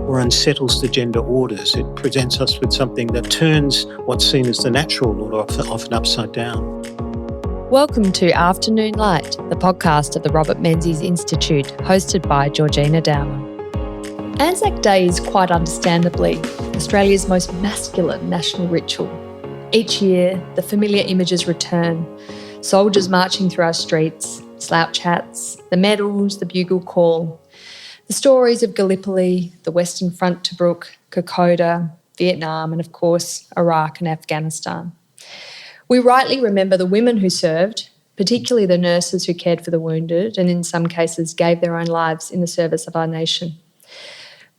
or unsettles the gender orders. It presents us with something that turns what's seen as the natural order often upside down. Welcome to Afternoon Light, the podcast of the Robert Menzies Institute, hosted by Georgina Dowler. Anzac Day is quite understandably Australia's most masculine national ritual. Each year, the familiar images return: soldiers marching through our streets, slouch hats, the medals, the bugle call, the stories of Gallipoli, the Western Front Tobruk, Kokoda, Vietnam, and of course, Iraq and Afghanistan. We rightly remember the women who served, particularly the nurses who cared for the wounded and in some cases gave their own lives in the service of our nation.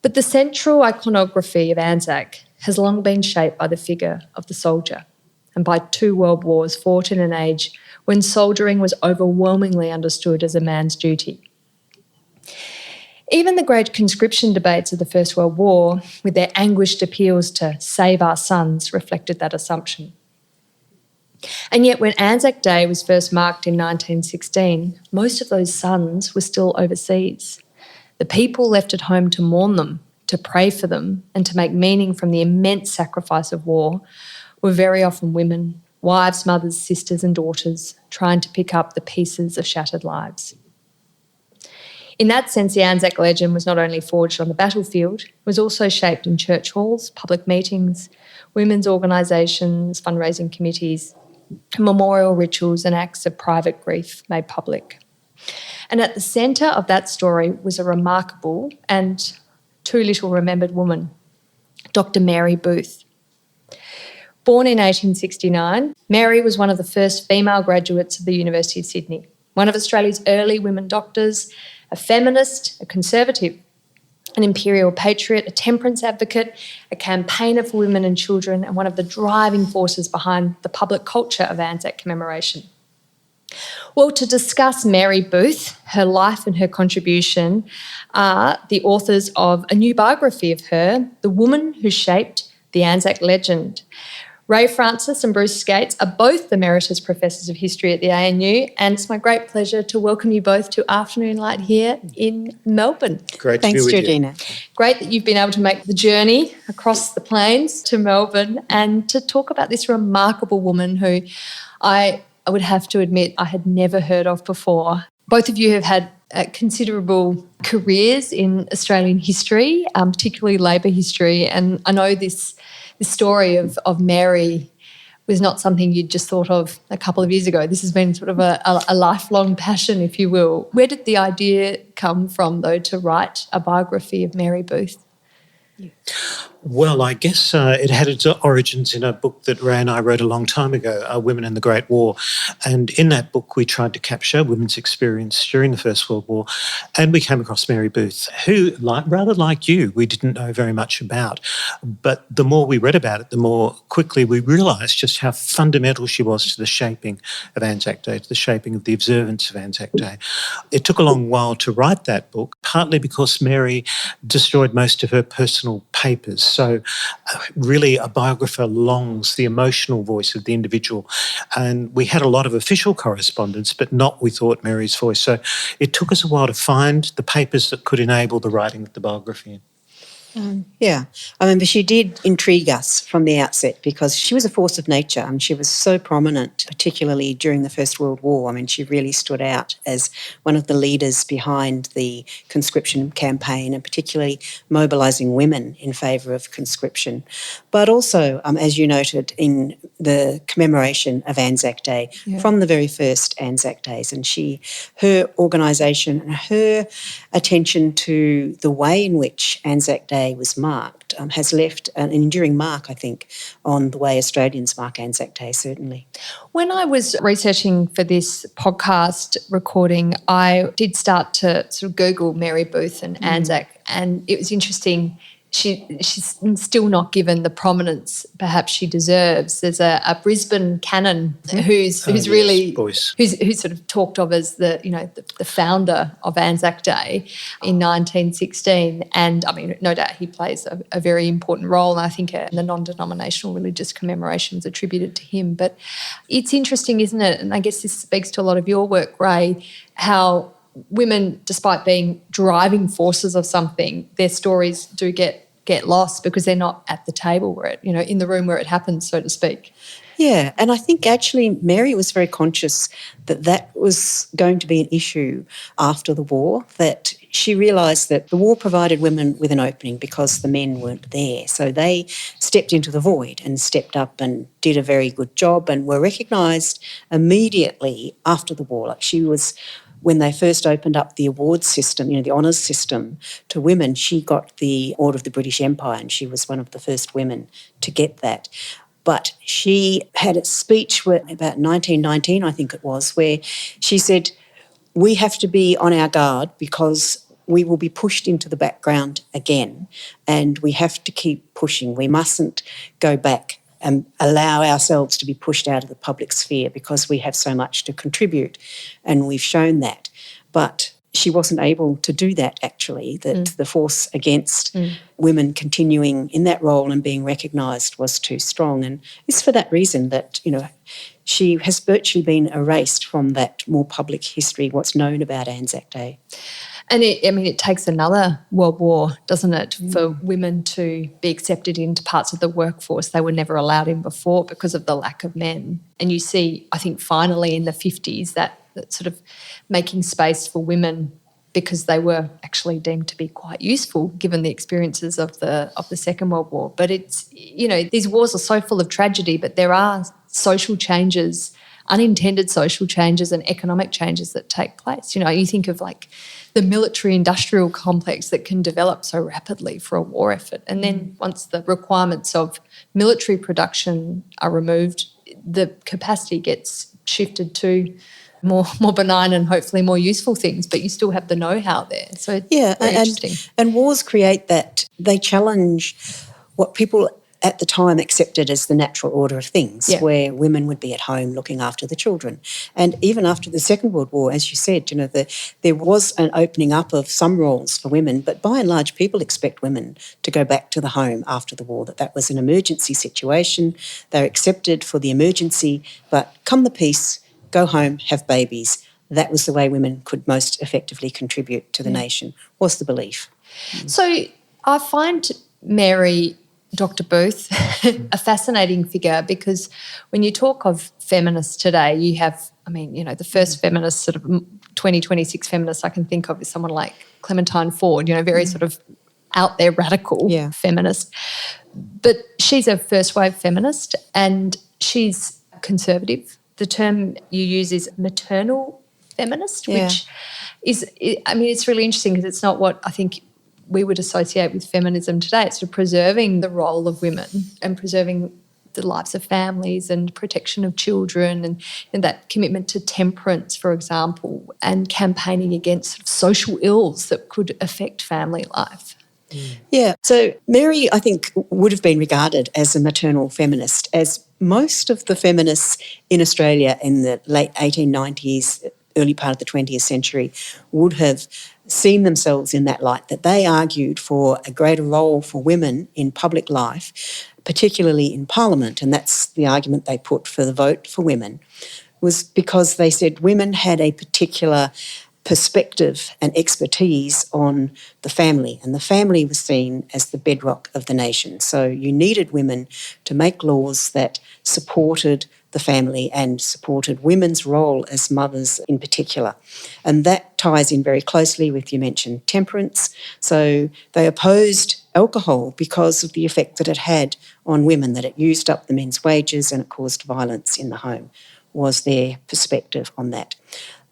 But the central iconography of Anzac has long been shaped by the figure of the soldier and by 2 world wars fought in an age when soldiering was overwhelmingly understood as a man's duty. Even the great conscription debates of the First World War, with their anguished appeals to save our sons, reflected that assumption. And yet when Anzac Day was first marked in 1916, most of those sons were still overseas. The people left at home to mourn them, to pray for them, and to make meaning from the immense sacrifice of war were very often women, wives, mothers, sisters and daughters, trying to pick up the pieces of shattered lives. In that sense, the Anzac legend was not only forged on the battlefield, it was also shaped in church halls, public meetings, women's organisations, fundraising committees, memorial rituals and acts of private grief made public. And at the centre of that story was a remarkable and too little remembered woman, Dr. Mary Booth. Born in 1869, Mary was one of the first female graduates of the University of Sydney, one of Australia's early women doctors, a feminist, a conservative, an imperial patriot, a temperance advocate, a campaigner for women and children, and one of the driving forces behind the public culture of Anzac commemoration. Well, to discuss Mary Booth, her life and her contribution, are the authors of a new biography of her, The Woman Who Shaped the Anzac Legend. Rae Frances and Bruce Scates are both Emeritus Professors of History at the ANU, and it's my great pleasure to welcome you both to Afternoon Light here in Melbourne. Great Thanks, to be with Georgina. you. Great that you've been able to make the journey across the plains to Melbourne and to talk about this remarkable woman who I would have to admit I had never heard of before. Both of you have had considerable careers in Australian history, particularly Labor history, and I know this story of Mary was not something you'd just thought of a couple of years ago. This has been sort of a lifelong passion, if you will. Where did the idea come from, though, to write a biography of Mary Booth? Well, I guess it had its origins in a book that Rae and I wrote a long time ago, Women in the Great War. And in that book, we tried to capture women's experience during the First World War. And we came across Mary Booth, who, rather like you, we didn't know very much about. But the more we read about it, the more quickly we realised just how fundamental she was to the shaping of Anzac Day, to the shaping of the observance of Anzac Day. It took a long while to write that book, partly because Mary destroyed most of her personal papers. So really a biographer longs the emotional voice of the individual. And we had a lot of official correspondence, but not, we thought, Mary's voice. So it took us a while to find the papers that could enable the writing of the biography. Yeah, I remember she did intrigue us from the outset because she was a force of nature. I mean, she was so prominent, particularly during the First World War. I mean, she really stood out as one of the leaders behind the conscription campaign and particularly mobilising women in favour of conscription. But also, as you noted, in the commemoration of Anzac Day, from the very first Anzac Days, and her organisation and her attention to the way in which Anzac Day was marked has left an enduring mark, I think, on the way Australians mark Anzac Day, certainly. When I was researching for this podcast recording, I did start to sort of Google Mary Booth and Anzac, and it was interesting. She's still not given the prominence perhaps she deserves. There's a Brisbane canon who's really who's sort of talked of as the founder of Anzac Day in 1916, and I mean no doubt he plays a very important role, and I think the non-denominational religious commemoration is attributed to him. But it's interesting, isn't it? And I guess this speaks to a lot of your work, Rae, how women, despite being driving forces of something, their stories do get lost because they're not at the table where it, in the room where it happens, so to speak. Yeah, and I think actually Mary was very conscious that that was going to be an issue after the war, that she realised that the war provided women with an opening because the men weren't there. So they stepped into the void and stepped up and did a very good job and were recognised immediately after the war. Like she was, when they first opened up the awards system, the honours system to women, she got the Order of the British Empire and she was one of the first women to get that. But she had a speech about 1919, I think it was, where she said, we have to be on our guard because we will be pushed into the background again and we have to keep pushing. We mustn't go back and allow ourselves to be pushed out of the public sphere because we have so much to contribute, and we've shown that. But she wasn't able to do that, actually, that the force against women continuing in that role and being recognised was too strong. And it's for that reason that, she has virtually been erased from that more public history, what's known about Anzac Day. And it takes another world war, doesn't it, for women to be accepted into parts of the workforce they were never allowed in before because of the lack of men. And you see, I think finally in the 50s, that sort of making space for women because they were actually deemed to be quite useful given the experiences of the Second World War. But it's, these wars are so full of tragedy, but there are social changes, unintended social changes and economic changes that take place. You think of like the military-industrial complex that can develop so rapidly for a war effort. And then once the requirements of military production are removed, the capacity gets shifted to more benign and hopefully more useful things, but you still have the know-how there. So it's very interesting. And wars create that. They challenge what people at the time accepted as the natural order of things, where women would be at home looking after the children. And even after the Second World War, as you said, there was an opening up of some roles for women, but by and large people expect women to go back to the home after the war, that was an emergency situation. They're accepted for the emergency, but come the peace, go home, have babies. That was the way women could most effectively contribute to the nation, was the belief. So I find Mary, Dr. Booth, a fascinating figure because when you talk of feminists today, you have, the first feminist sort of 2026 feminist I can think of is someone like Clementine Ford, very sort of out there radical feminist. But she's a first wave feminist and she's conservative. The term you use is maternal feminist, which is, it's really interesting because it's not what I think we would associate with feminism today. It's sort of preserving the role of women and preserving the lives of families and protection of children and that commitment to temperance, for example, and campaigning against sort of social ills that could affect family life. Yeah, so Mary, I think, would have been regarded as a maternal feminist, as most of the feminists in Australia in the late 1890s, early part of the 20th century, would have seen themselves in that light, that they argued for a greater role for women in public life, particularly in Parliament, and that's the argument they put for the vote for women, was because they said women had a particular perspective and expertise on the family, and the family was seen as the bedrock of the nation. So you needed women to make laws that supported the family and supported women's role as mothers in particular. And that ties in very closely with, you mentioned, temperance. So they opposed alcohol because of the effect that it had on women, that it used up the men's wages and it caused violence in the home, was their perspective on that.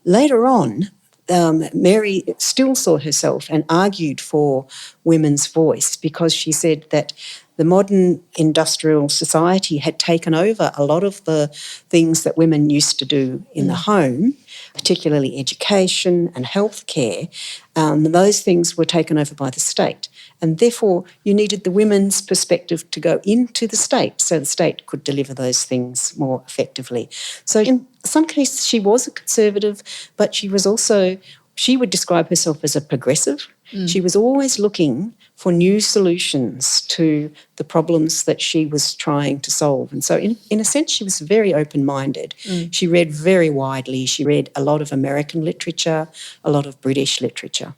Later on, Mary still saw herself and argued for women's voice because she said that the modern industrial society had taken over a lot of the things that women used to do in the home, particularly education and healthcare. Those things were taken over by the state. And therefore, you needed the women's perspective to go into the state so the state could deliver those things more effectively. So in some cases, she was a conservative, but she was also, she would describe herself as a progressive. She was always looking for new solutions to the problems that she was trying to solve. And so in a sense, she was very open-minded. She read very widely. She read a lot of American literature, a lot of British literature.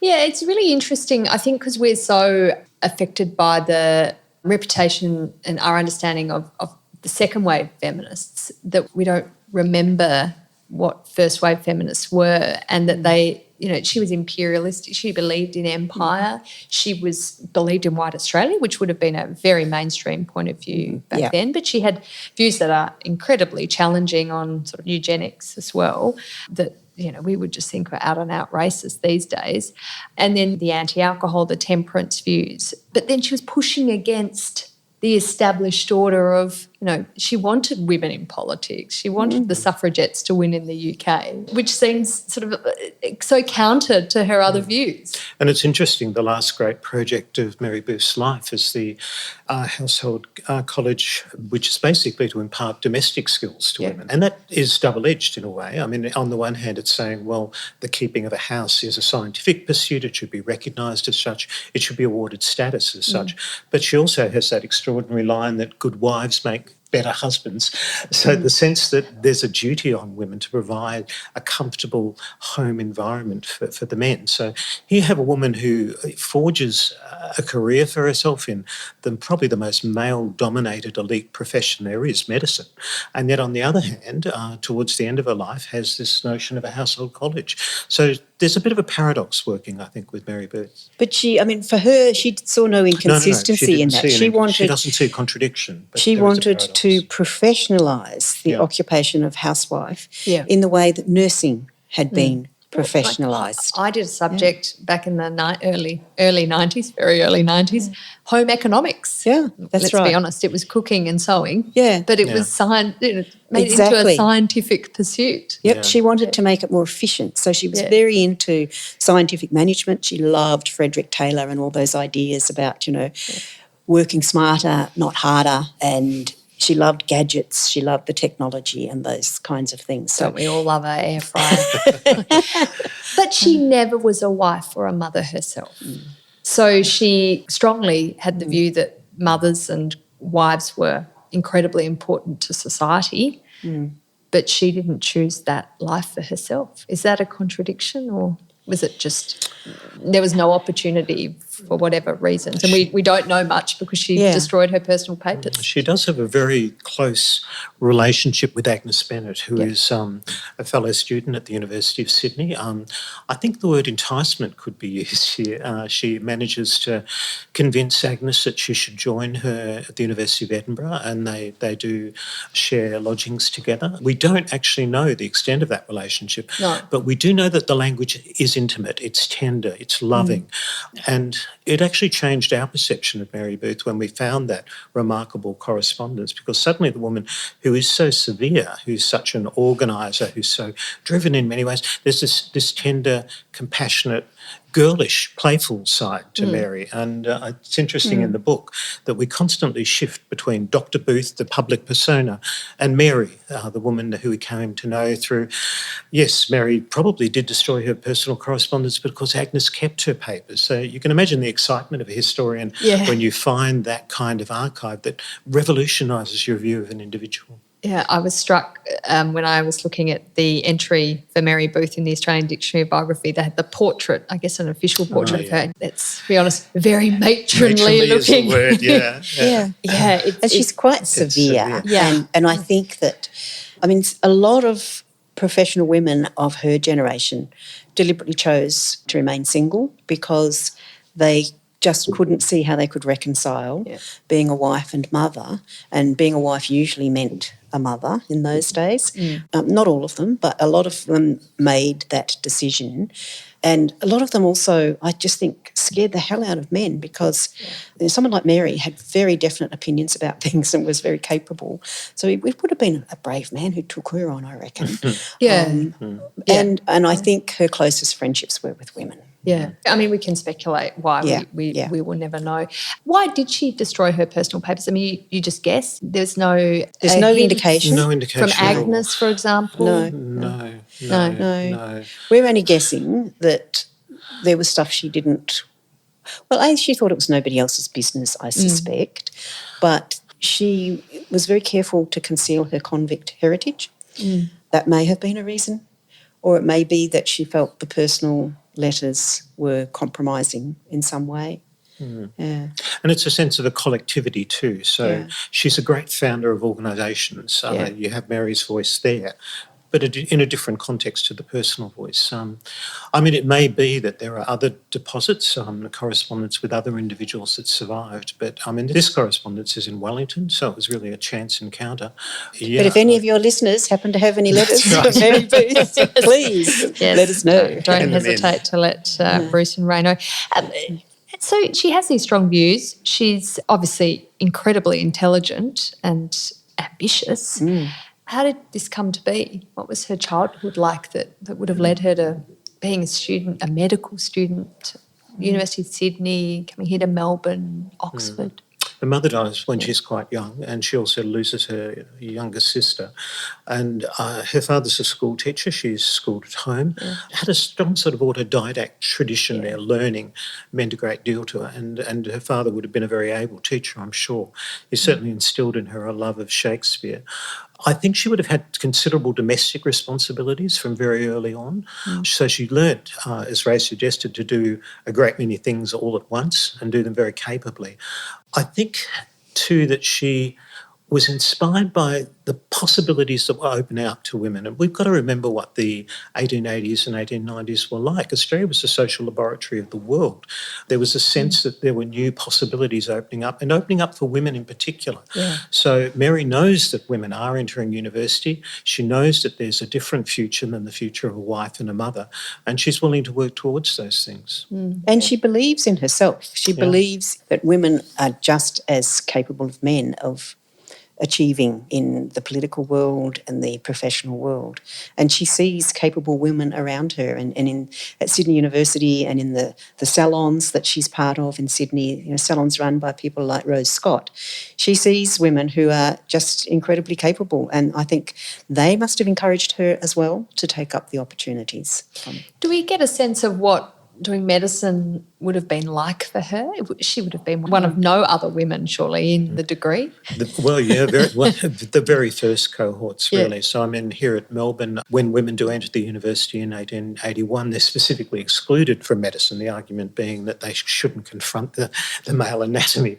Yeah, it's really interesting, I think, because we're so affected by the reputation and our understanding of the second wave feminists that we don't remember what first wave feminists were, and that they, she was imperialist. She believed in empire. She believed in white Australia, which would have been a very mainstream point of view back then. But she had views that are incredibly challenging on sort of eugenics as well, that we would just think were out and out racist these days. And then the anti-alcohol, the temperance views. But then she was pushing against the established order of, she wanted women in politics. She wanted the suffragettes to win in the UK, which seems sort of so counter to her other views. And it's interesting, the last great project of Mary Booth's life is the household college, which is basically to impart domestic skills to women. And that is double-edged in a way. I mean, on the one hand, it's saying, well, the keeping of a house is a scientific pursuit. It should be recognised as such. It should be awarded status as such. But she also has that extraordinary line that good wives make better husbands. So the sense that there's a duty on women to provide a comfortable home environment for the men. So here you have a woman who forges a career for herself in probably the most male-dominated elite profession there is, medicine. And yet on the other hand, towards the end of her life, has this notion of a household college. So there's a bit of a paradox working, I think, with Mary Booth. But for her, she saw no inconsistency in that. She doesn't see a contradiction. But she wanted to professionalise the occupation of housewife in the way that nursing had been professionalised. I did a subject back in the early 90s, very early 90s, home economics. Yeah, that's right. Let's be honest, it was cooking and sewing. Yeah. But it was made into a scientific pursuit. Yep, she wanted to make it more efficient. So she was very into scientific management. She loved Frederick Taylor and all those ideas about, working smarter, not harder, and she loved gadgets, she loved the technology and those kinds of things. So don't we all love our air fryer? But she never was a wife or a mother herself. So she strongly had the view that mothers and wives were incredibly important to society, but she didn't choose that life for herself. Is that a contradiction, or was it just there was no opportunity for whatever reasons? And we don't know much because she destroyed her personal papers. She does have a very close relationship with Agnes Bennett, who is a fellow student at the University of Sydney. I think the word enticement could be used here. She manages to convince Agnes that she should join her at the University of Edinburgh, and they do share lodgings together. We don't actually know the extent of that relationship, but we do know that the language is intimate, it's tender, it's loving. And it actually changed our perception of Mary Booth when we found that remarkable correspondence, because suddenly the woman who is so severe, who's such an organiser, who's so driven in many ways, there's this tender, compassionate, girlish, playful side to Mary. And it's interesting in the book that we constantly shift between Dr. Booth, the public persona, and Mary, the woman who we came to know through. Yes, Mary probably did destroy her personal correspondence, but of course Agnes kept her papers. So you can imagine the excitement of a historian when you find that kind of archive that revolutionises your view of an individual. Yeah, I was struck when I was looking at the entry for Mary Booth in the Australian Dictionary of Biography. They had the portrait, I guess an official portrait of her. Let's be honest, very matronly looking. Is the word, and she's quite severe. And I think that, a lot of professional women of her generation deliberately chose to remain single because they just couldn't see how they could reconcile being a wife and mother, and being a wife usually meant a mother in those days. Not all of them, but a lot of them made that decision. And a lot of them also, I just think, scared the hell out of men because someone like Mary had very definite opinions about things and was very capable. So it would have been a brave man who took her on, I reckon. And I think her closest friendships were with women. Yeah. We can speculate why. We will never know. Why did she destroy her personal papers? You just guess? There's no indication. No indication. From Agnes, for example? No. We're only guessing that there was stuff she didn't Well, she thought it was nobody else's business, I suspect, but she was very careful to conceal her convict heritage. That may have been a reason, or it may be that she felt the personal letters were compromising in some way. Yeah. And it's a sense of a collectivity too. So she's a great founder of organisations. You have Mary's voice there, but in a different context to the personal voice. I mean, it may be that there are other deposits, correspondence with other individuals that survived, but I mean, this correspondence is in Wellington, so it was really a chance encounter. Yeah, but if any of your listeners happen to have any letters from Mary Booth, please let us know. Don't hesitate to let Bruce and Rae know. So she has these strong views. She's obviously incredibly intelligent and ambitious. How did this come to be? What was her childhood like that would have led her to being a student, a medical student, University of Sydney, coming here to Melbourne, Oxford? Her mother dies when she's quite young, and she also loses her younger sister. And her father's a school teacher. She's schooled at home. Had a strong sort of autodidact tradition there. Learning meant a great deal to her. And her father would have been a very able teacher, I'm sure. He certainly instilled in her a love of Shakespeare. I think she would have had considerable domestic responsibilities from very early on. So she learnt, as Rae suggested, to do a great many things all at once and do them very capably. I think, too, that she was inspired by the possibilities that were opening up to women. And we've got to remember what the 1880s and 1890s were like. Australia was the social laboratory of the world. There was a sense that there were new possibilities opening up, and opening up for women in particular. So Mary knows that women are entering university. She knows that there's a different future than the future of a wife and a mother, and she's willing to work towards those things. And she believes in herself. She believes that women are just as capable as men of achieving in the political world and the professional world. And she sees capable women around her, and at Sydney University and in the salons that she's part of in Sydney, salons run by people like Rose Scott. She sees women who are just incredibly capable, and I think they must have encouraged her as well to take up the opportunities. Do we get a sense of what doing medicine would have been like for her? She would have been one of no other women, surely, in the degree. The very first cohorts, really. So I mean, here at Melbourne, when women do enter the university in 1881, they're specifically excluded from medicine, the argument being that they shouldn't confront the male anatomy.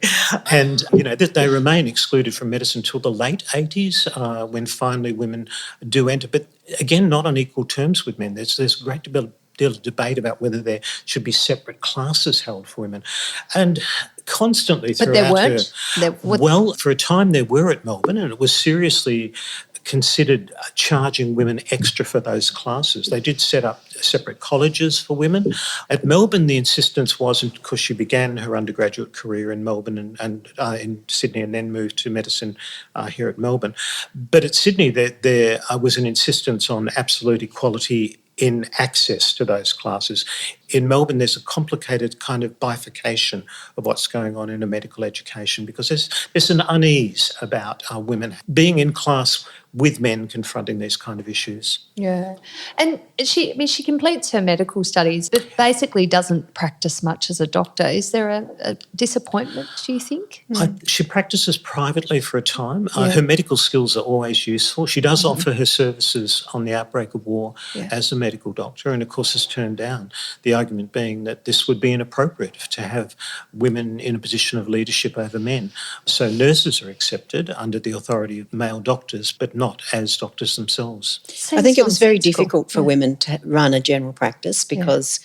And, that they remain excluded from medicine until the late 80s, when finally women do enter, but again, not on equal terms with men. There's a great deal of debate about whether there should be separate classes held for women. And constantly throughout there weren't? Well, for a time there were at Melbourne, and it was seriously considered charging women extra for those classes. They did set up separate colleges for women. At Melbourne, the insistence wasn't, because she began her undergraduate career in Melbourne and in Sydney, and then moved to medicine here at Melbourne. But at Sydney, there was an insistence on absolute equality in access to those classes. In Melbourne, there's a complicated kind of bifurcation of what's going on in a medical education, because there's an unease about women being in class with men confronting these kind of issues. Yeah. And she completes her medical studies, but basically doesn't practice much as a doctor. Is there a disappointment, do you think? She practices privately for a time. Her medical skills are always useful. She does offer her services on the outbreak of war as a medical doctor, and of course is turned down. The argument being that this would be inappropriate to have women in a position of leadership over men. So nurses are accepted under the authority of male doctors, but not as doctors themselves. I think it was very difficult for women to run a general practice because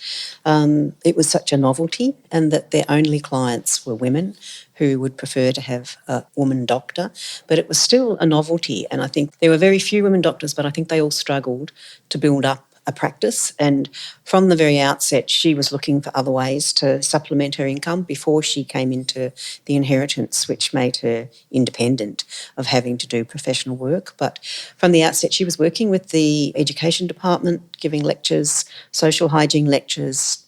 it was such a novelty, and that their only clients were women who would prefer to have a woman doctor. But it was still a novelty, and I think there were very few women doctors, but I think they all struggled to build up a practice. And from the very outset, she was looking for other ways to supplement her income before she came into the inheritance, which made her independent of having to do professional work. But from the outset, she was working with the education department, giving lectures, social hygiene lectures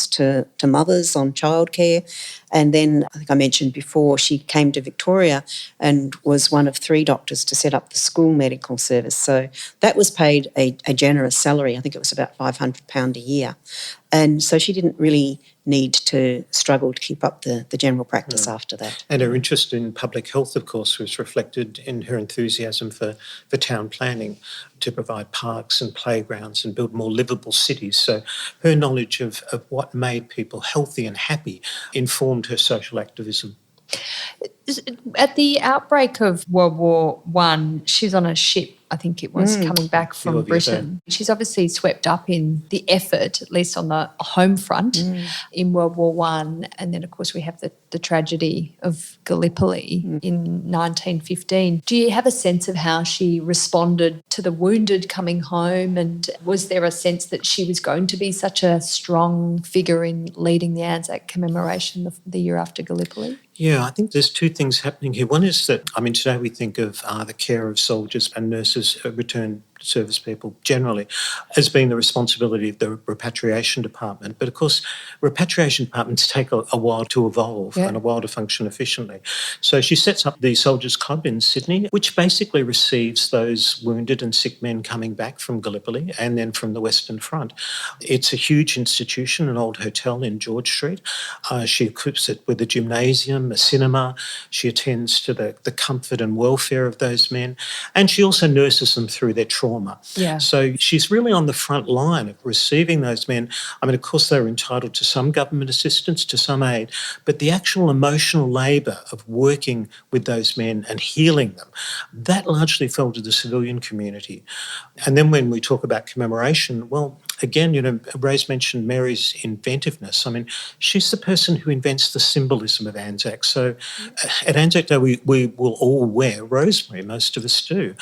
to mothers on childcare. And then, I think I mentioned before, she came to Victoria and was one of 3 doctors to set up the school medical service. So that was paid a generous salary. I think it was about £500 a year. And so she didn't really need to struggle to keep up the general practice after that. And her interest in public health, of course, was reflected in her enthusiasm for town planning to provide parks and playgrounds and build more livable cities. So her knowledge of what made people healthy and happy informed her social activism. At the outbreak of World War I, she's on a ship, I think it was, coming back from Britain. She's obviously swept up in the effort, at least on the home front, in World War I. And then, of course, we have the tragedy of Gallipoli in 1915. Do you have a sense of how she responded to the wounded coming home? And was there a sense that she was going to be such a strong figure in leading the Anzac commemoration the year after Gallipoli? Yeah, I think there's two things happening here. One is that, today we think of the care of soldiers and nurses, returned service people generally, as being the responsibility of the repatriation department. But of course, repatriation departments take a while to evolve and a while to function efficiently. So she sets up the Soldiers Club in Sydney, which basically receives those wounded and sick men coming back from Gallipoli and then from the Western Front. It's a huge institution, an old hotel in George Street. She equips it with a gymnasium, a cinema. She attends to the comfort and welfare of those men. And she also nurses them through their trauma. Yeah. So she's really on the front line of receiving those men. Of course, they were entitled to some government assistance, to some aid, but the actual emotional labour of working with those men and healing them, that largely fell to the civilian community. And then when we talk about commemoration, well, again, Rae's mentioned Mary's inventiveness. She's the person who invents the symbolism of Anzac. So at Anzac Day, we will all wear rosemary, most of us do.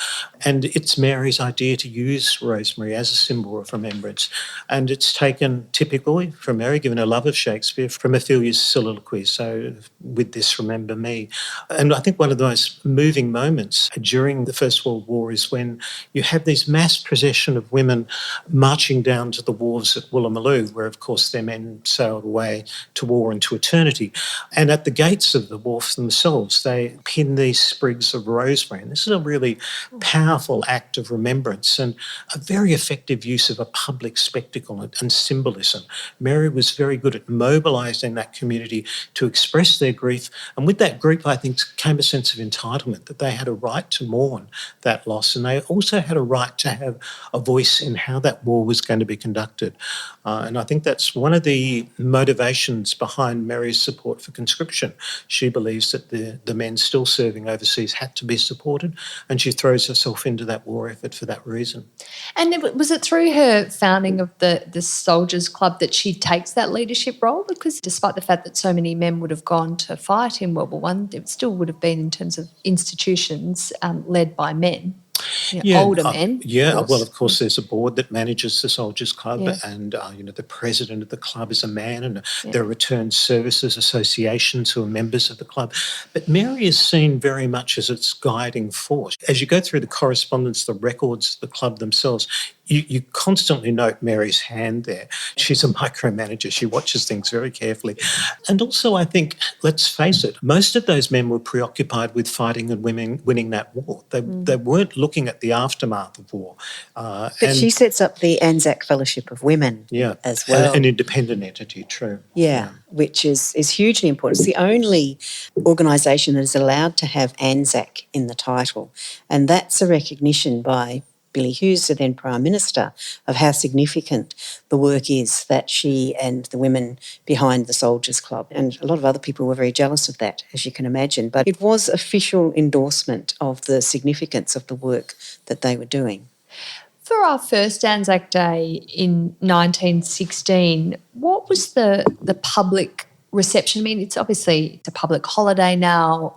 And it's Mary's idea to use rosemary as a symbol of remembrance. And it's taken typically from Mary, given her love of Shakespeare, from Ophelia's soliloquy. So with this, remember me. And I think one of the most moving moments during the First World War is when you have these mass procession of women marching down to the wharves at Woolloomooloo, where, of course, their men sailed away to war and to eternity. And at the gates of the wharf themselves, they pin these sprigs of rosemary. And this is a really powerful act of remembrance and a very effective use of a public spectacle and symbolism. Mary was very good at mobilising that community to express their grief. And with that grief, I think, came a sense of entitlement, that they had a right to mourn that loss. And they also had a right to have a voice in how that war was going to be conducted. And I think that's one of the motivations behind Mary's support for conscription. She believes that the men still serving overseas had to be supported, and she throws herself into that war effort for that reason. And was it through her founding of the Soldiers Club that she takes that leadership role? Because despite the fact that so many men would have gone to fight in World War I, it still would have been, in terms of institutions, led by men. Older men. Well, of course, there's a board that manages the Soldiers Club, and the president of the club is a man, and there are returned services associations who are members of the club. But Mary is seen very much as its guiding force. As you go through the correspondence, the records of the club themselves, you constantly note Mary's hand there. She's a micromanager. She watches things very carefully. And also, I think, let's face it, most of those men were preoccupied with fighting and winning that war. They weren't looking at the aftermath of war. But she sets up the Anzac Fellowship of Women as well. An independent entity, true. Yeah, which is hugely important. It's the only organisation that is allowed to have Anzac in the title. And that's a recognition by Billy Hughes, the then Prime Minister, of how significant the work is that she and the women behind the Soldiers Club, and a lot of other people were very jealous of that, as you can imagine. But it was official endorsement of the significance of the work that they were doing. For our first Anzac Day in 1916, what was the public reception? It's obviously a public holiday now.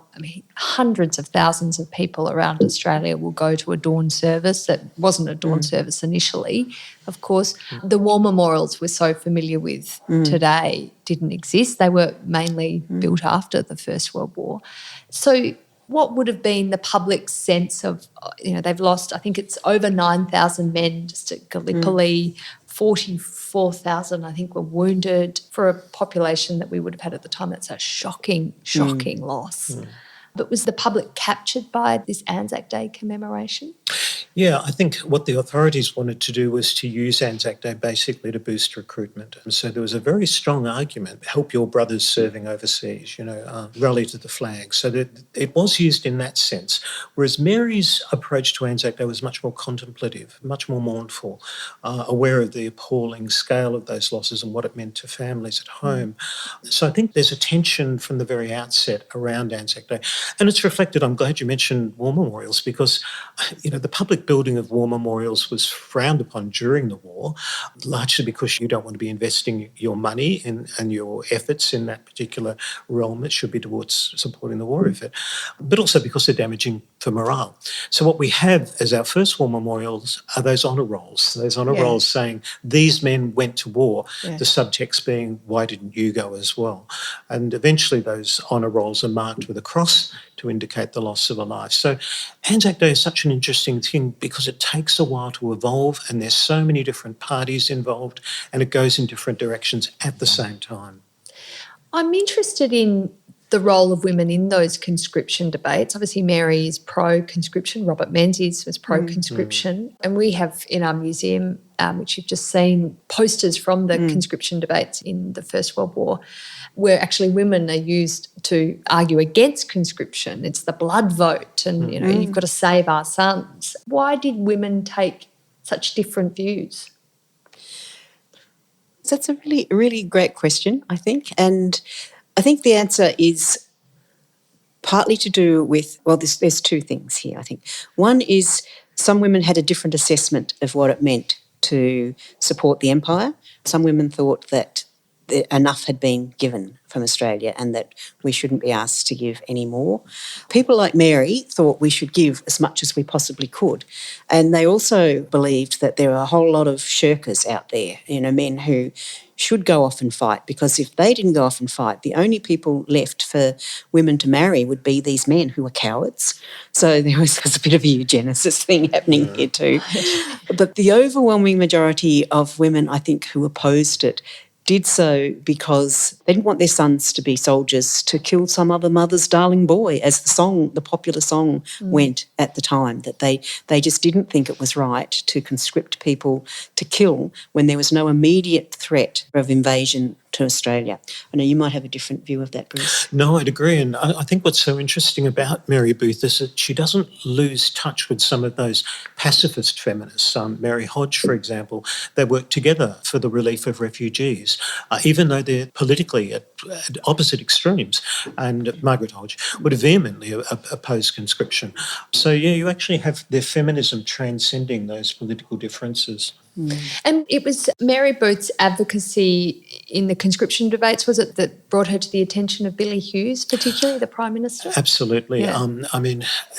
Hundreds of thousands of people around Australia will go to a dawn service that wasn't a dawn service initially. Of course, the war memorials we're so familiar with today didn't exist. They were mainly built after the First World War. So what would have been the public sense of, they've lost, I think it's over 9,000 men just at Gallipoli, 44,000, I think, were wounded. For a population that we would have had at the time, that's a shocking loss. But was the public captured by this Anzac Day commemoration? Yeah, I think what the authorities wanted to do was to use Anzac Day basically to boost recruitment. And so there was a very strong argument, help your brothers serving overseas, rally to the flag. So that it was used in that sense. Whereas Mary's approach to Anzac Day was much more contemplative, much more mournful, aware of the appalling scale of those losses and what it meant to families at home. So I think there's a tension from the very outset around Anzac Day. And it's reflected, I'm glad you mentioned war memorials, because, the public building of war memorials was frowned upon during the war, largely because you don't want to be investing your money and your efforts in that particular realm. It should be towards supporting the war effort, but also because they're damaging for morale. So what we have as our first war memorials are those honour rolls, rolls saying these men went to war, the subtext being, why didn't you go as well? And eventually those honour rolls are marked with a cross to indicate the loss of a life. So Anzac Day is such an interesting thing because it takes a while to evolve and there's so many different parties involved and it goes in different directions at the same time. I'm interested in the role of women in those conscription debates. Obviously, Mary is pro-conscription. Robert Menzies was pro-conscription. And we have in our museum, which you've just seen, posters from the conscription debates in the First World War, where actually women are used to argue against conscription. It's the blood vote and, you've got to save our sons. Why did women take such different views? So that's a really, really great question, I think. And I think the answer is partly to do with, there's two things here, I think. One is some women had a different assessment of what it meant to support the empire. Some women thought that enough had been given from Australia and that we shouldn't be asked to give any more. People like Mary thought we should give as much as we possibly could. And they also believed that there were a whole lot of shirkers out there, men who should go off and fight, because if they didn't go off and fight, the only people left for women to marry would be these men who were cowards. So there was a bit of a eugenicist thing happening here too. But the overwhelming majority of women, I think, who opposed it did so because they didn't want their sons to be soldiers to kill some other mother's darling boy, as the popular song went at the time, that they just didn't think it was right to conscript people to kill when there was no immediate threat of invasion to Australia. I know you might have a different view of that, Bruce. No, I'd agree. And I think what's so interesting about Mary Booth is that she doesn't lose touch with some of those pacifist feminists. Mary Hodge, for example, they work together for the relief of refugees, even though they're politically at opposite extremes. And Margaret Hodge would have vehemently opposed conscription. So, you actually have their feminism transcending those political differences. And it was Mary Booth's advocacy in the conscription debates, was it, that brought her to the attention of Billy Hughes, particularly the Prime Minister? Absolutely. Yeah.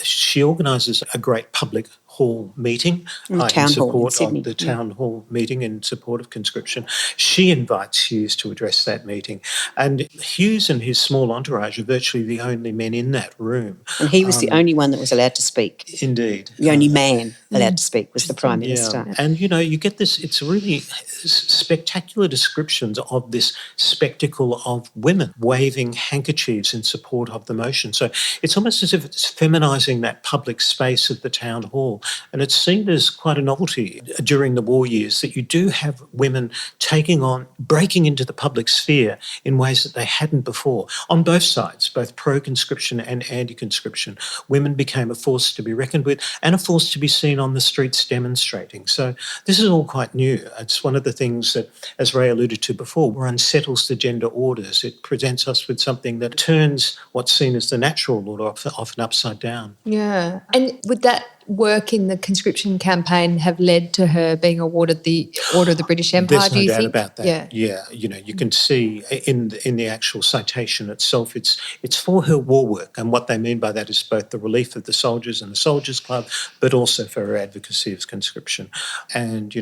She organises a great public hall meeting in support of the town hall meeting in support of conscription. She invites Hughes to address that meeting. And Hughes and his small entourage are virtually the only men in that room. And he was the only one that was allowed to speak. Indeed. The only man allowed to speak was the Prime Minister. Yeah. And, you get this, it's really spectacular descriptions of this spectacle of women waving handkerchiefs in support of the motion. So it's almost as if it's feminising that public space of the town hall. And it's seen as quite a novelty during the war years that you do have women breaking into the public sphere in ways that they hadn't before. On both sides, both pro-conscription and anti-conscription, women became a force to be reckoned with and a force to be seen on the streets demonstrating. So this is all quite new. It's one of the things that, as Rae alluded to before, unsettles the gender orders. It presents us with something that turns what's seen as the natural order often upside down. Yeah. And would that work in the conscription campaign have led to her being awarded the Order of the British Empire, There's do you no doubt think? about that. Yeah. You can see in the actual citation itself, it's for her war work. And what they mean by that is both the relief of the soldiers and the Soldiers' Club, but also for her advocacy of conscription. And,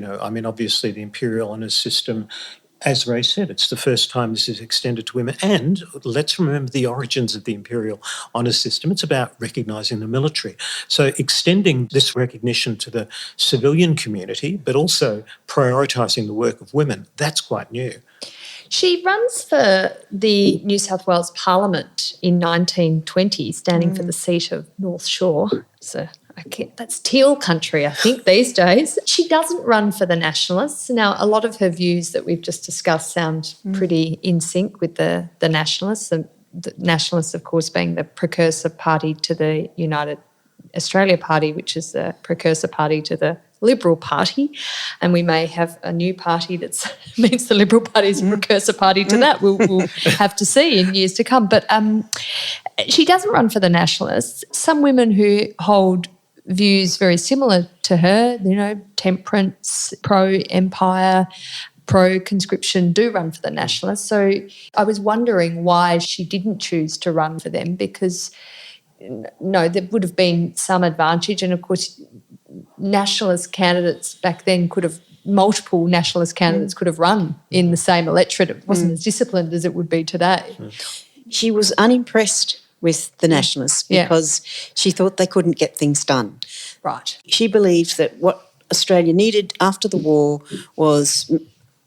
obviously the Imperial Honours System, as Rae said, it's the first time this is extended to women. And let's remember the origins of the Imperial Honours System. It's about recognising the military. So extending this recognition to the civilian community, but also prioritising the work of women, that's quite new. She runs for the New South Wales Parliament in 1920, standing for the seat of North Shore. So that's teal country, I think, these days. She doesn't run for the Nationalists. Now, a lot of her views that we've just discussed sound pretty in sync with the Nationalists. The Nationalists, of course, being the precursor party to the United Australia Party, which is the precursor party to the Liberal Party, and we may have a new party that means the Liberal Party is a precursor party to that. We'll have to see in years to come. But she doesn't run for the Nationalists. Some women who hold views very similar to her, temperance, pro-empire, pro-conscription, do run for the Nationalists. So I was wondering why she didn't choose to run for them, because no, there would have been some advantage. And, of course, nationalist candidates back then multiple nationalist candidates could have run in the same electorate. It wasn't as disciplined as it would be today. She was unimpressed with the Nationalists because she thought they couldn't get things done. Right. She believed that what Australia needed after the war was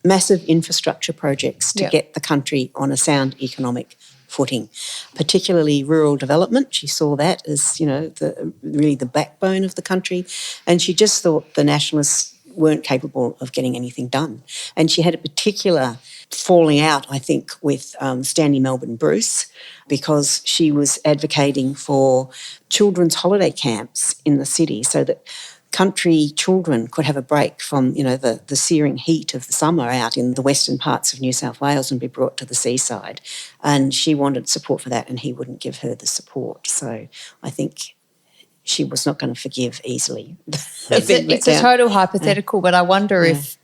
massive infrastructure projects to get the country on a sound economic footing, particularly rural development. She saw that as, really the backbone of the country, and she just thought the Nationalists weren't capable of getting anything done. And she had a particular falling out, I think, with Stanley Melbourne Bruce, because she was advocating for children's holiday camps in the city so that country children could have a break from, the searing heat of the summer out in the western parts of New South Wales and be brought to the seaside. And she wanted support for that, and he wouldn't give her the support. So I think she was not going to forgive easily. It's a total hypothetical, but I wonder if,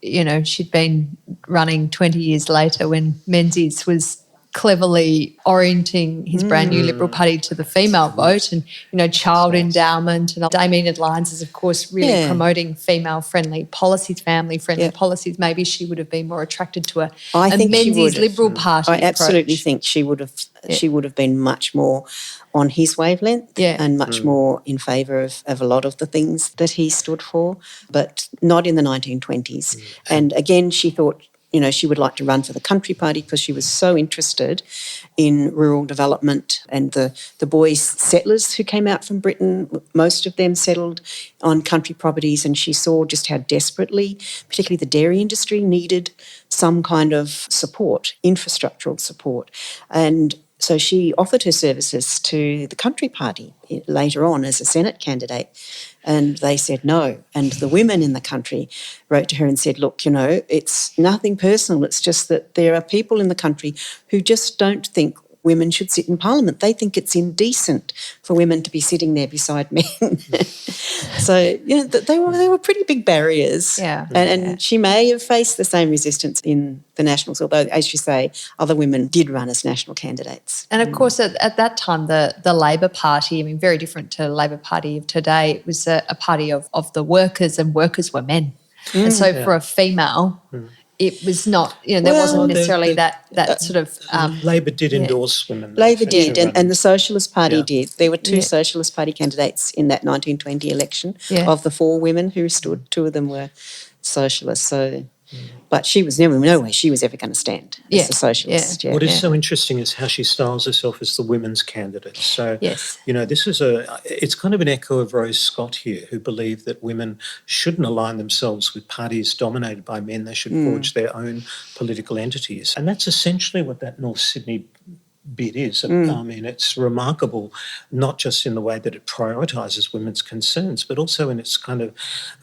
she'd been running 20 years later when Menzies was cleverly orienting his brand new Liberal Party to the female vote, and child endowment, and Damien Lyons is of course really promoting female-friendly policies, family-friendly policies. Maybe she would have been more attracted to a Menzies Liberal Party. I absolutely think she would have. She would have been much more on his wavelength and much more in favour of a lot of the things that he stood for, but not in the 1920s. And again, she thought, she would like to run for the Country Party because she was so interested in rural development and the boys settlers who came out from Britain. Most of them settled on country properties, and she saw just how desperately, particularly the dairy industry, needed some kind of support, infrastructural support. And so she offered her services to the Country Party later on as a Senate candidate, and they said no. And the women in the country wrote to her and said, look, it's nothing personal. It's just that there are people in the country who just don't think women should sit in Parliament. They think it's indecent for women to be sitting there beside men. So, they were pretty big barriers. Yeah. And she may have faced the same resistance in the Nationals, although, as you say, other women did run as national candidates. And, of course, at that time, the Labor Party, very different to the Labor Party of today, it was a party of the workers, and workers were men. And so for a female, it was not, there wasn't necessarily that sort of... Labor did endorse women. Labor did, and the Socialist Party did. There were two Socialist Party candidates in that 1920 election. Of the four women who stood, two of them were socialists. So, but she was no way she was ever going to stand as a socialist. What is so interesting is how she styles herself as the women's candidate. So, this is it's kind of an echo of Rose Scott here, who believed that women shouldn't align themselves with parties dominated by men. They should forge their own political entities. And that's essentially what that North Sydney bid is. It's remarkable, not just in the way that it prioritises women's concerns, but also in its kind of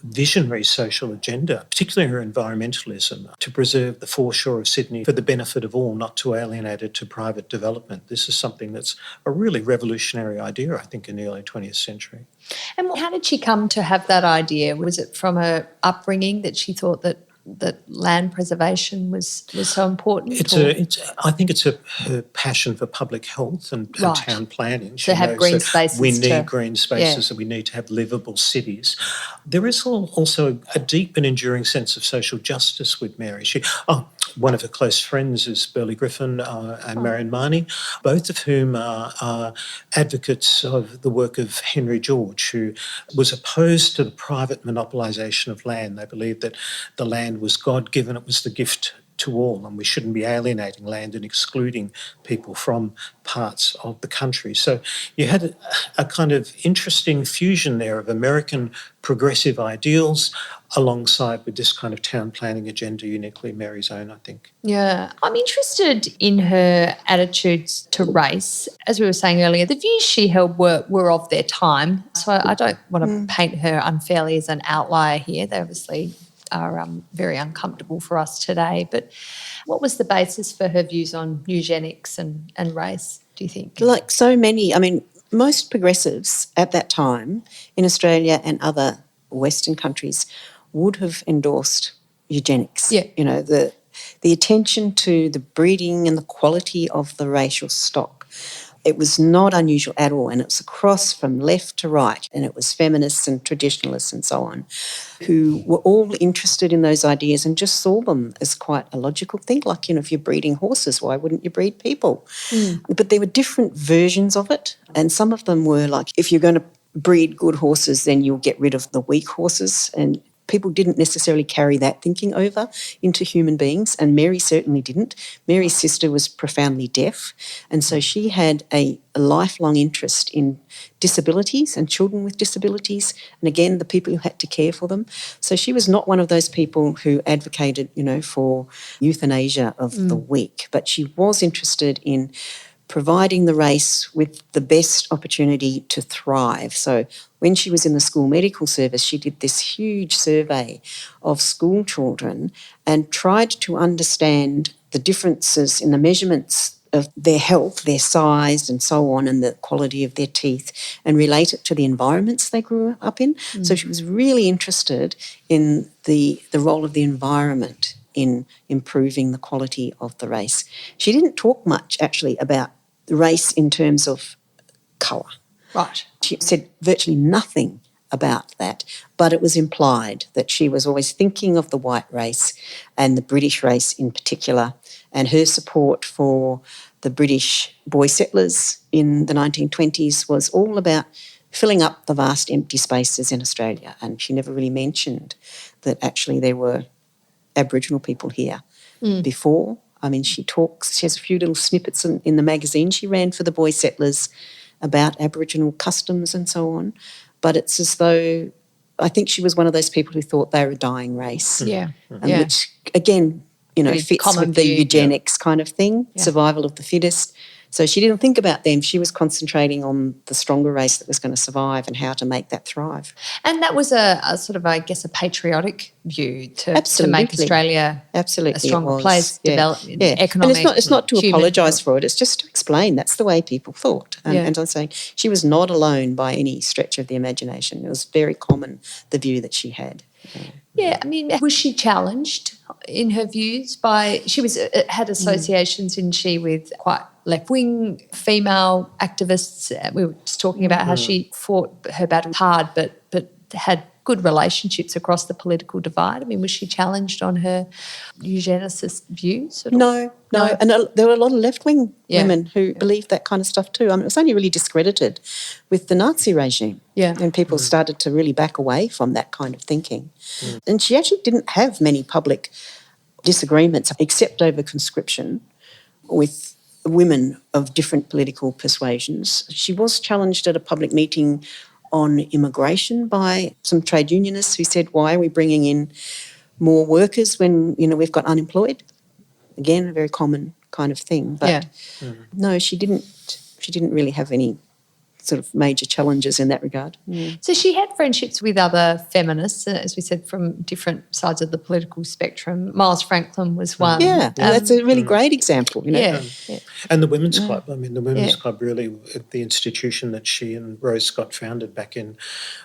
visionary social agenda, particularly her environmentalism, to preserve the foreshore of Sydney for the benefit of all, not to alienate it to private development. This is something that's a really revolutionary idea, I think, in the early 20th century. And how did she come to have that idea? Was it from her upbringing that she thought that land preservation was so important? I think it's her passion for public health and town planning. She to have green spaces. We need green spaces, and we need to have livable cities. There is also a deep and enduring sense of social justice with Mary. One of her close friends is Burley Griffin and Marion Marnie, both of whom are advocates of the work of Henry George, who was opposed to the private monopolisation of land. They believed that the land was God-given, it was the gift to all, and we shouldn't be alienating land and excluding people from parts of the country. So you had a kind of interesting fusion there of American progressive ideals alongside with this kind of town planning agenda, uniquely Mary's own, I think. Yeah, I'm interested in her attitudes to race. As we were saying earlier, the views she held were of their time. So I don't want to paint her unfairly as an outlier here. They obviously are very uncomfortable for us today. But what was the basis for her views on eugenics and race, do you think? Like so many, I mean, most progressives at that time in Australia and other Western countries would have endorsed eugenics. Yeah. You know, the attention to the breeding and the quality of the racial stock. It was not unusual at all, and it was across from left to right, and it was feminists and traditionalists and so on, who were all interested in those ideas and just saw them as quite a logical thing. Like, you know, if you're breeding horses, why wouldn't you breed people? But there were different versions of it, and some of them were like, if you're going to breed good horses, then you'll get rid of the weak horses, and people didn't necessarily carry that thinking over into human beings, and Mary certainly didn't. Mary's sister was profoundly deaf, and so she had a lifelong interest in disabilities and children with disabilities, and again, the people who had to care for them. So she was not one of those people who advocated, you know, for euthanasia of the weak, but she was interested in providing the race with the best opportunity to thrive. So when she was in the school medical service, she did this huge survey of school children and tried to understand the differences in the measurements of their health, their size and so on, and the quality of their teeth, and relate it to the environments they grew up in. So she was really interested in the role of the environment in improving the quality of the race. She didn't talk much, actually, about race in terms of colour. Right. She said virtually nothing about that, but it was implied that she was always thinking of the white race and the British race in particular, and her support for the British boy settlers in the 1920s was all about filling up the vast empty spaces in Australia, and she never really mentioned that actually there were Aboriginal people here before. I mean, she has a few little snippets in the magazine she ran for the boy settlers about Aboriginal customs and so on, but it's as though I think she was one of those people who thought they were a dying race. Yeah. And which, again, you know, Pretty fits common with the view. eugenics kind of thing, Yeah. survival of the fittest. So she didn't think about them. She was concentrating on the stronger race that was going to survive and how to make that thrive. And that was a sort of, I guess, a patriotic view to make Absolutely. Australia Absolutely, a stronger it was. place, develop And economic. it's not to human- apologise for it. It's just to explain that's the way people thought. And, Yeah. and I'm saying she was not alone by any stretch of the imagination. It was very common, the view that she had. Yeah, I mean, was she challenged in her views by? She was had associations, didn't she, with quite left-wing female activists. We were just talking about how she fought her battle hard, but had good relationships across the political divide. I mean, was she challenged on her eugenicist views at all? No. And there were a lot of left-wing Yeah. women who believed that kind of stuff too. I mean, it was only really discredited with the Nazi regime. Yeah. And people started to really back away from that kind of thinking. And she actually didn't have many public disagreements except over conscription with women of different political persuasions. She was challenged at a public meeting on immigration by some trade unionists who said, why are we bringing in more workers when, you know, we've got unemployed? Again, a very common kind of thing. But no, she didn't really have any sort of major challenges in that regard. So she had friendships with other feminists, as we said, from different sides of the political spectrum. Miles Franklin was one. Yeah, that's a really great example. You know? Yeah. And the Women's Club, I mean, the Women's Club really, the institution that she and Rose Scott founded back in,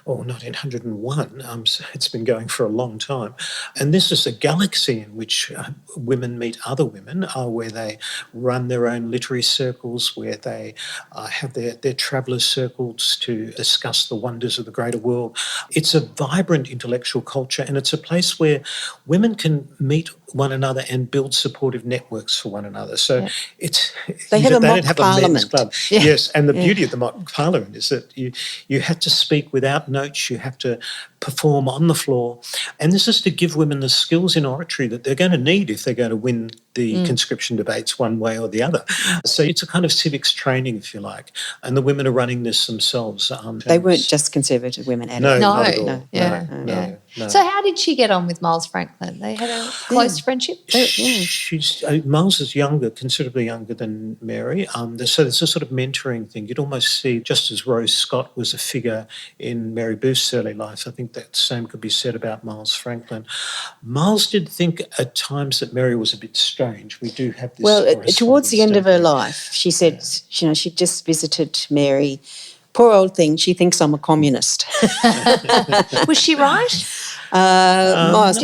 1901, so it's been going for a long time. And this is a galaxy in which women meet other women, where they run their own literary circles, where they have their travellers circles to discuss the wonders of the greater world. It's a vibrant intellectual culture, and it's a place where women can meet one another and build supportive networks for one another. So They have a mock don't have parliament. a men's club. Yes, and the beauty of the mock parliament is that you have to speak without notes. You have to perform on the floor. And this is to give women the skills in oratory that they're going to need if they're going to win the conscription debates one way or the other. So it's a kind of civics training, if you like. And the women are running this themselves. They weren't just conservative women at all. No, not at all. No. No. So how did she get on with Miles Franklin? They had a close friendship? She's Miles is younger, considerably younger than Mary. So there's a sort of mentoring thing. You'd almost see, just as Rose Scott was a figure in Mary Booth's early life, I think that same could be said about Miles Franklin. Miles did think at times that Mary was a bit strange. We do have this. Well, towards the end of her life, she said, she just visited Mary. Poor old thing, she thinks I'm a communist. Was she right? Miles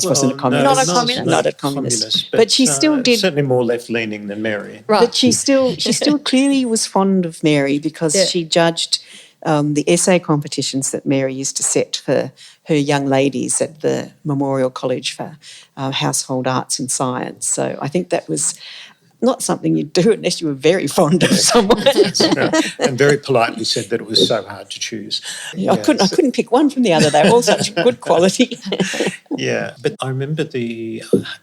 wasn't a communist. Not a communist? Not a communist. But she still did. Certainly more left-leaning than Mary. Right. But she still clearly was fond of Mary because she judged the essay competitions that Mary used to set for her young ladies at the Memorial College for Household Arts and Science. So I think that was not something you'd do unless you were very fond of someone. And very politely said that it was so hard to choose. I couldn't pick one from the other. They were all such good quality. Yeah, but I remember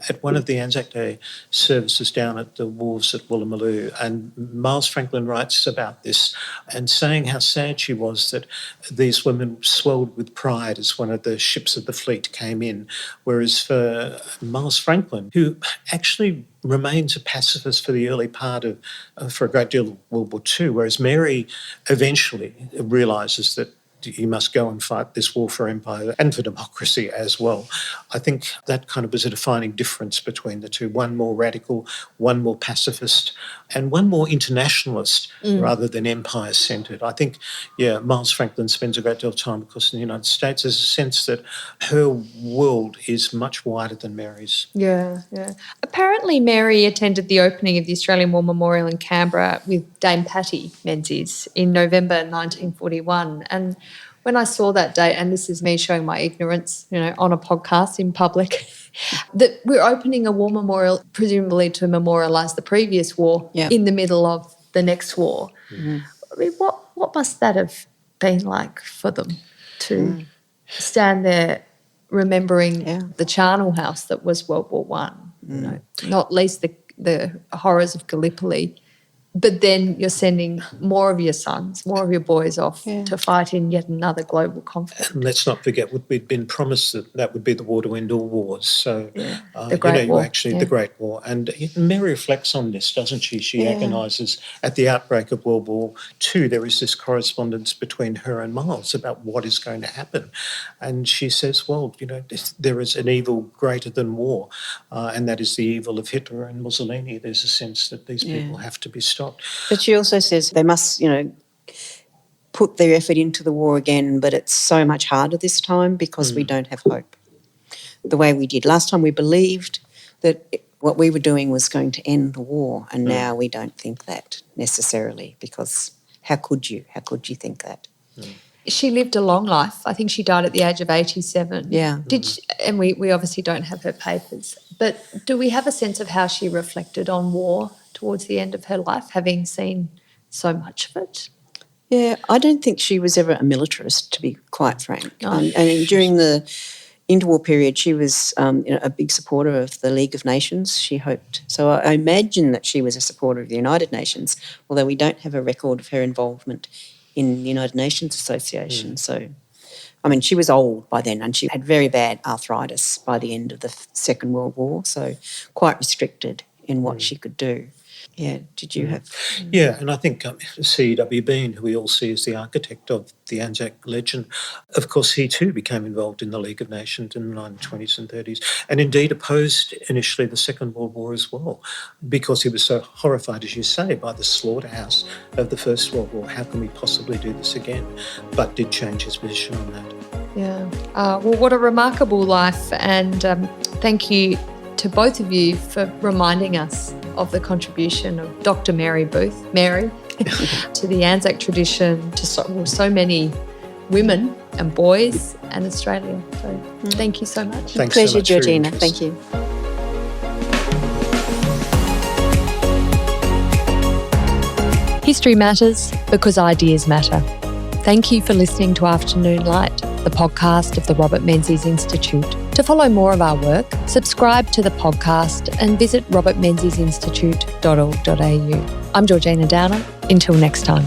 at one of the Anzac Day services down at the wharves at Woolloomooloo, and Miles Franklin writes about this and saying how sad she was that these women swelled with pride as one of the ships of the fleet came in, whereas for Miles Franklin, who actually remains a pacifist for the early part of, for a great deal of World War II, whereas Mary eventually realises that you must go and fight this war for empire and for democracy as well. I think that kind of was a defining difference between the two, one more radical, one more pacifist, and one more internationalist rather than empire-centred. I think, Miles Franklin spends a great deal of time, of course, in the United States. There's a sense that her world is much wider than Mary's. Yeah. Apparently Mary attended the opening of the Australian War Memorial in Canberra with Dame Patty Menzies in November 1941. And when I saw that date, and this is me showing my ignorance, on a podcast in public, that we're opening a war memorial, presumably to memorialise the previous war in the middle of the next war. Mm-hmm. I mean, what must that have been like for them to stand there remembering the charnel house that was World War One? Not least the horrors of Gallipoli. But then you're sending more of your sons, more of your boys off to fight in yet another global conflict. And let's not forget we'd been promised that would be the war to end all wars. So, the Great War. The Great War. And Mary reflects on this, doesn't she? She agonises at the outbreak of World War II. There is this correspondence between her and Miles about what is going to happen. And she says, well, there is an evil greater than war, and that is the evil of Hitler and Mussolini. There's a sense that these people have to be stopped. But she also says they must, put their effort into the war again, but it's so much harder this time because we don't have hope. The way we did last time, we believed that what we were doing was going to end the war, and now we don't think that necessarily because how could you think that? She lived a long life. I think she died at the age of 87. Yeah. And we obviously don't have her papers, but do we have a sense of how she reflected on war towards the end of her life, having seen so much of it? Yeah, I don't think she was ever a militarist, to be quite frank. No. And during the interwar period, she was a big supporter of the League of Nations, she hoped. So I imagine that she was a supporter of the United Nations, although we don't have a record of her involvement in the United Nations Association. So, she was old by then and she had very bad arthritis by the end of the Second World War, so quite restricted in what she could do. Yeah, did you have... Yeah, and I think C.W. Bean, who we all see as the architect of the Anzac legend, of course he too became involved in the League of Nations in the 1920s and 30s and indeed opposed initially the Second World War as well because he was so horrified, as you say, by the slaughterhouse of the First World War. How can we possibly do this again? But did change his position on that. Yeah. Well, what a remarkable life, and thank you to both of you for reminding us of the contribution of Dr. Mary Booth, Mary, to the Anzac tradition, to so many women and boys and Australia. So thank you so much. Thanks Pleasure, so much, Georgina. Thank you. History matters because ideas matter. Thank you for listening to Afternoon Light, the podcast of the Robert Menzies Institute. To follow more of our work, subscribe to the podcast and visit robertmenziesinstitute.org.au. I'm Georgina Downer. Until next time.